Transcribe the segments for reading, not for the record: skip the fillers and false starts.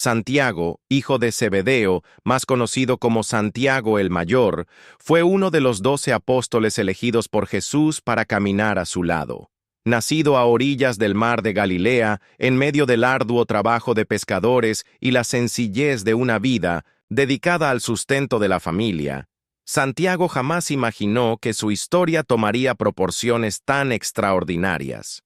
Santiago, hijo de Zebedeo, más conocido como Santiago el Mayor, fue uno de los 12 apóstoles elegidos por Jesús para caminar a su lado. Nacido a orillas del mar de Galilea, en medio del arduo trabajo de pescadores y la sencillez de una vida dedicada al sustento de la familia, Santiago jamás imaginó que su historia tomaría proporciones tan extraordinarias.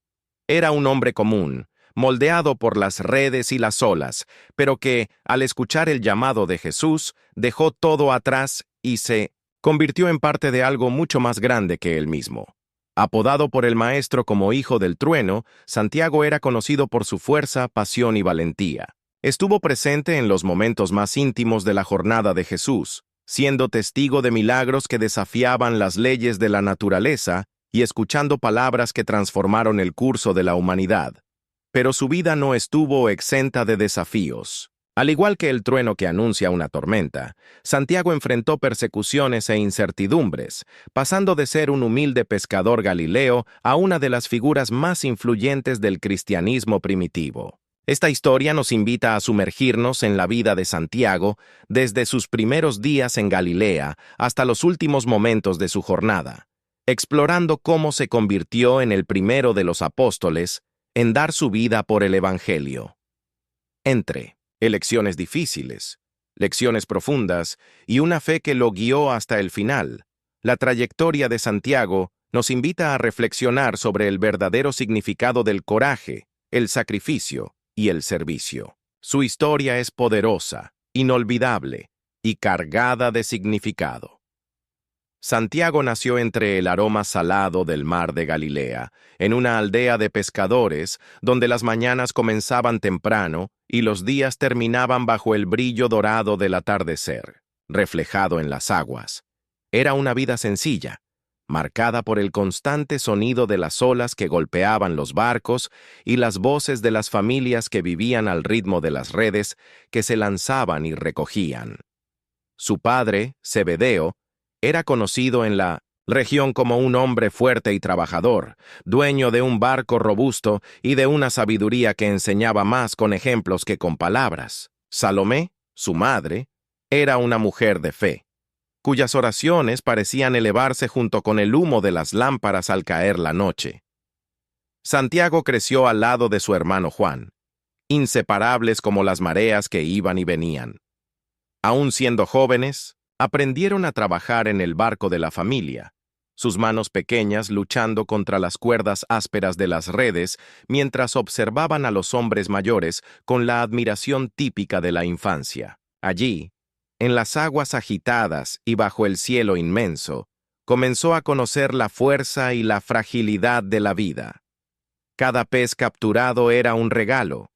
Era un hombre común, moldeado por las redes y las olas, pero que, al escuchar el llamado de Jesús, dejó todo atrás y se convirtió en parte de algo mucho más grande que él mismo. Apodado por el Maestro como Hijo del Trueno, Santiago era conocido por su fuerza, pasión y valentía. Estuvo presente en los momentos más íntimos de la jornada de Jesús, siendo testigo de milagros que desafiaban las leyes de la naturaleza y escuchando palabras que transformaron el curso de la humanidad. Pero su vida no estuvo exenta de desafíos. Al igual que el trueno que anuncia una tormenta, Santiago enfrentó persecuciones e incertidumbres, pasando de ser un humilde pescador galileo a una de las figuras más influyentes del cristianismo primitivo. Esta historia nos invita a sumergirnos en la vida de Santiago desde sus primeros días en Galilea hasta los últimos momentos de su jornada, explorando cómo se convirtió en el primero de los apóstoles en dar su vida por el Evangelio. Entre lecciones difíciles, lecciones profundas y una fe que lo guió hasta el final, la trayectoria de Santiago nos invita a reflexionar sobre el verdadero significado del coraje, el sacrificio y el servicio. Su historia es poderosa, inolvidable y cargada de significado. Santiago nació entre el aroma salado del mar de Galilea, en una aldea de pescadores donde las mañanas comenzaban temprano y los días terminaban bajo el brillo dorado del atardecer, reflejado en las aguas. Era una vida sencilla, marcada por el constante sonido de las olas que golpeaban los barcos y las voces de las familias que vivían al ritmo de las redes que se lanzaban y recogían. Su padre, Zebedeo, era conocido en la región como un hombre fuerte y trabajador, dueño de un barco robusto y de una sabiduría que enseñaba más con ejemplos que con palabras. Salomé, su madre, era una mujer de fe, cuyas oraciones parecían elevarse junto con el humo de las lámparas al caer la noche. Santiago creció al lado de su hermano Juan, inseparables como las mareas que iban y venían. Aún siendo jóvenes, aprendieron a trabajar en el barco de la familia, sus manos pequeñas luchando contra las cuerdas ásperas de las redes mientras observaban a los hombres mayores con la admiración típica de la infancia. Allí, en las aguas agitadas y bajo el cielo inmenso, comenzó a conocer la fuerza y la fragilidad de la vida. Cada pez capturado era un regalo,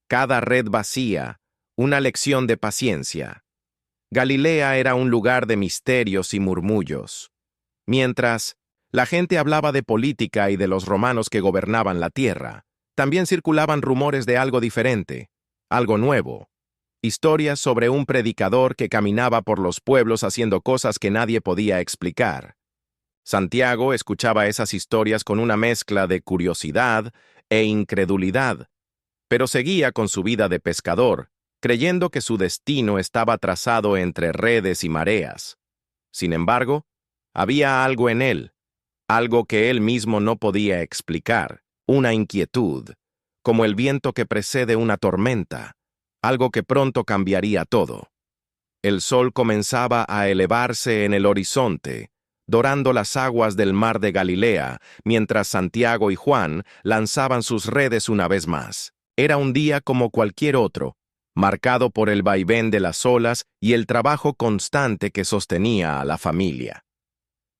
cada red vacía, una lección de paciencia. Galilea era un lugar de misterios y murmullos. Mientras la gente hablaba de política y de los romanos que gobernaban la tierra, también circulaban rumores de algo diferente, algo nuevo. Historias sobre un predicador que caminaba por los pueblos haciendo cosas que nadie podía explicar. Santiago escuchaba esas historias con una mezcla de curiosidad e incredulidad, pero seguía con su vida de pescador, creyendo que su destino estaba trazado entre redes y mareas. Sin embargo, había algo en él, algo que él mismo no podía explicar, una inquietud, como el viento que precede una tormenta, algo que pronto cambiaría todo. El sol comenzaba a elevarse en el horizonte, dorando las aguas del mar de Galilea, mientras Santiago y Juan lanzaban sus redes una vez más. Era un día como cualquier otro, marcado por el vaivén de las olas y el trabajo constante que sostenía a la familia.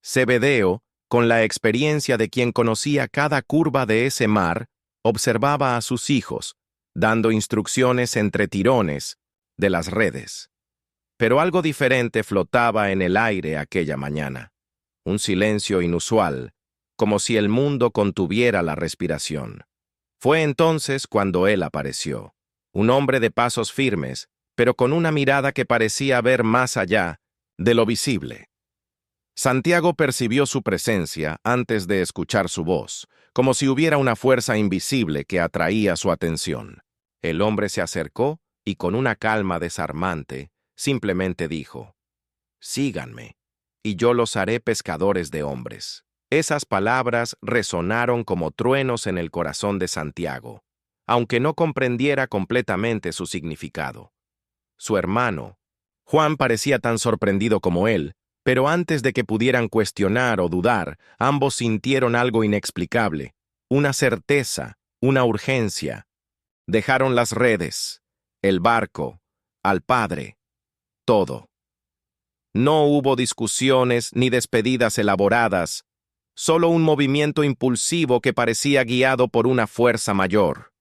Zebedeo, con la experiencia de quien conocía cada curva de ese mar, observaba a sus hijos, dando instrucciones entre tirones de las redes. Pero algo diferente flotaba en el aire aquella mañana, un silencio inusual, como si el mundo contuviera la respiración. Fue entonces cuando él apareció. Un hombre de pasos firmes, pero con una mirada que parecía ver más allá de lo visible. Santiago percibió su presencia antes de escuchar su voz, como si hubiera una fuerza invisible que atraía su atención. El hombre se acercó y con una calma desarmante, simplemente dijo: «Síganme, y yo los haré pescadores de hombres». Esas palabras resonaron como truenos en el corazón de Santiago, aunque no comprendiera completamente su significado. Su hermano, Juan, parecía tan sorprendido como él, pero antes de que pudieran cuestionar o dudar, ambos sintieron algo inexplicable, una certeza, una urgencia. Dejaron las redes, el barco, al Padre, todo. No hubo discusiones ni despedidas elaboradas, solo un movimiento impulsivo que parecía guiado por una fuerza mayor.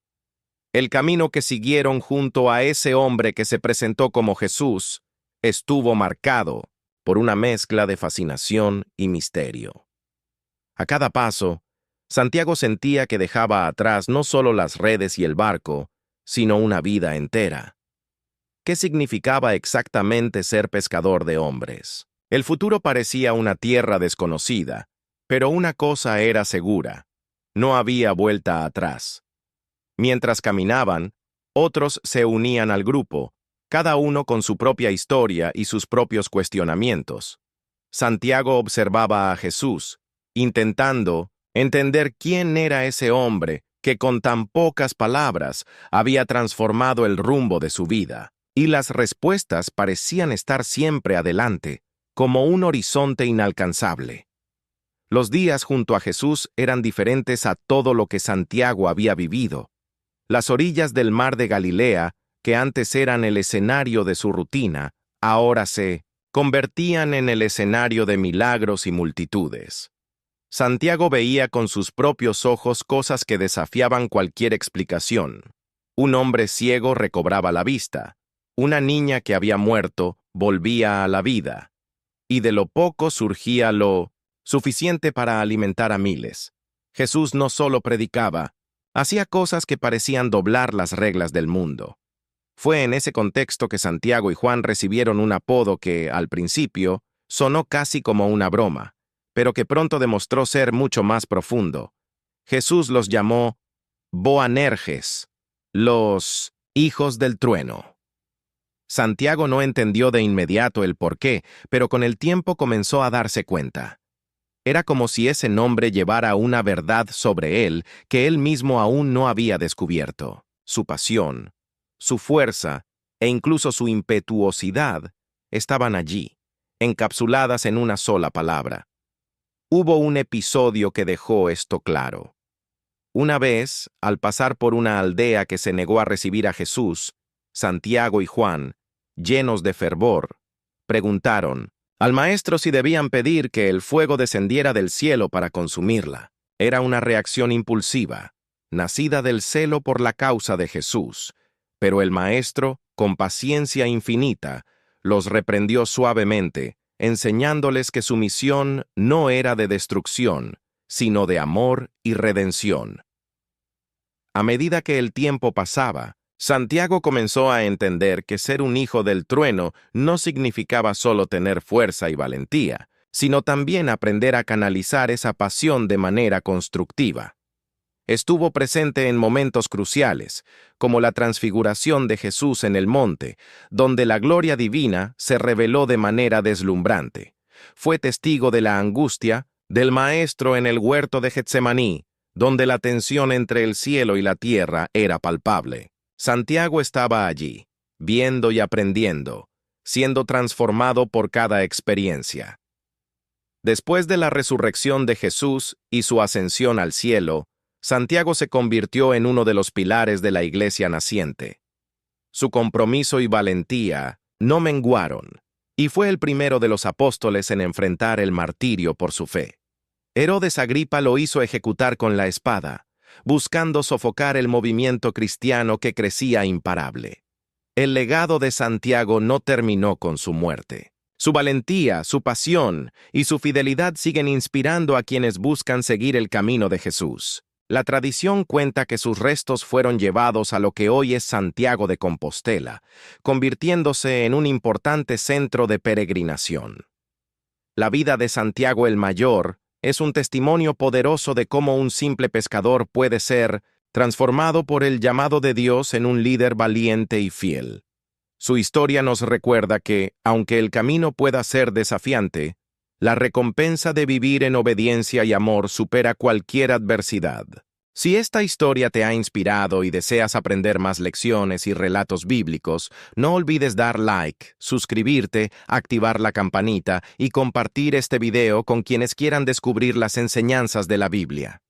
El camino que siguieron junto a ese hombre que se presentó como Jesús estuvo marcado por una mezcla de fascinación y misterio. A cada paso, Santiago sentía que dejaba atrás no solo las redes y el barco, sino una vida entera. ¿Qué significaba exactamente ser pescador de hombres? El futuro parecía una tierra desconocida, pero una cosa era segura: no había vuelta atrás. Mientras caminaban, otros se unían al grupo, cada uno con su propia historia y sus propios cuestionamientos. Santiago observaba a Jesús, intentando entender quién era ese hombre que con tan pocas palabras había transformado el rumbo de su vida, y las respuestas parecían estar siempre adelante, como un horizonte inalcanzable. Los días junto a Jesús eran diferentes a todo lo que Santiago había vivido. Las orillas del mar de Galilea, que antes eran el escenario de su rutina, ahora se convertían en el escenario de milagros y multitudes. Santiago veía con sus propios ojos cosas que desafiaban cualquier explicación. Un hombre ciego recobraba la vista, una niña que había muerto volvía a la vida, y de lo poco surgía lo suficiente para alimentar a miles. Jesús no solo predicaba, hacía cosas que parecían doblar las reglas del mundo. Fue en ese contexto que Santiago y Juan recibieron un apodo que, al principio, sonó casi como una broma, pero que pronto demostró ser mucho más profundo. Jesús los llamó Boanerges, los hijos del trueno. Santiago no entendió de inmediato el porqué, pero con el tiempo comenzó a darse cuenta. Era como si ese nombre llevara una verdad sobre él que él mismo aún no había descubierto. Su pasión, su fuerza e incluso su impetuosidad estaban allí, encapsuladas en una sola palabra. Hubo un episodio que dejó esto claro. Una vez, al pasar por una aldea que se negó a recibir a Jesús, Santiago y Juan, llenos de fervor, preguntaron al maestro si debían pedir que el fuego descendiera del cielo para consumirla. Era una reacción impulsiva, nacida del celo por la causa de Jesús, pero el maestro, con paciencia infinita, los reprendió suavemente, enseñándoles que su misión no era de destrucción, sino de amor y redención. A medida que el tiempo pasaba, Santiago comenzó a entender que ser un hijo del trueno no significaba solo tener fuerza y valentía, sino también aprender a canalizar esa pasión de manera constructiva. Estuvo presente en momentos cruciales, como la transfiguración de Jesús en el monte, donde la gloria divina se reveló de manera deslumbrante. Fue testigo de la angustia del Maestro en el huerto de Getsemaní, donde la tensión entre el cielo y la tierra era palpable. Santiago estaba allí, viendo y aprendiendo, siendo transformado por cada experiencia. Después de la resurrección de Jesús y su ascensión al cielo, Santiago se convirtió en uno de los pilares de la iglesia naciente. Su compromiso y valentía no menguaron, y fue el primero de los apóstoles en enfrentar el martirio por su fe. Herodes Agripa lo hizo ejecutar con la espada, buscando sofocar el movimiento cristiano que crecía imparable. El legado de Santiago no terminó con su muerte. Su valentía, su pasión y su fidelidad siguen inspirando a quienes buscan seguir el camino de Jesús. La tradición cuenta que sus restos fueron llevados a lo que hoy es Santiago de Compostela, convirtiéndose en un importante centro de peregrinación. La vida de Santiago el Mayor es un testimonio poderoso de cómo un simple pescador puede ser transformado por el llamado de Dios en un líder valiente y fiel. Su historia nos recuerda que, aunque el camino pueda ser desafiante, la recompensa de vivir en obediencia y amor supera cualquier adversidad. Si esta historia te ha inspirado y deseas aprender más lecciones y relatos bíblicos, no olvides dar like, suscribirte, activar la campanita y compartir este video con quienes quieran descubrir las enseñanzas de la Biblia.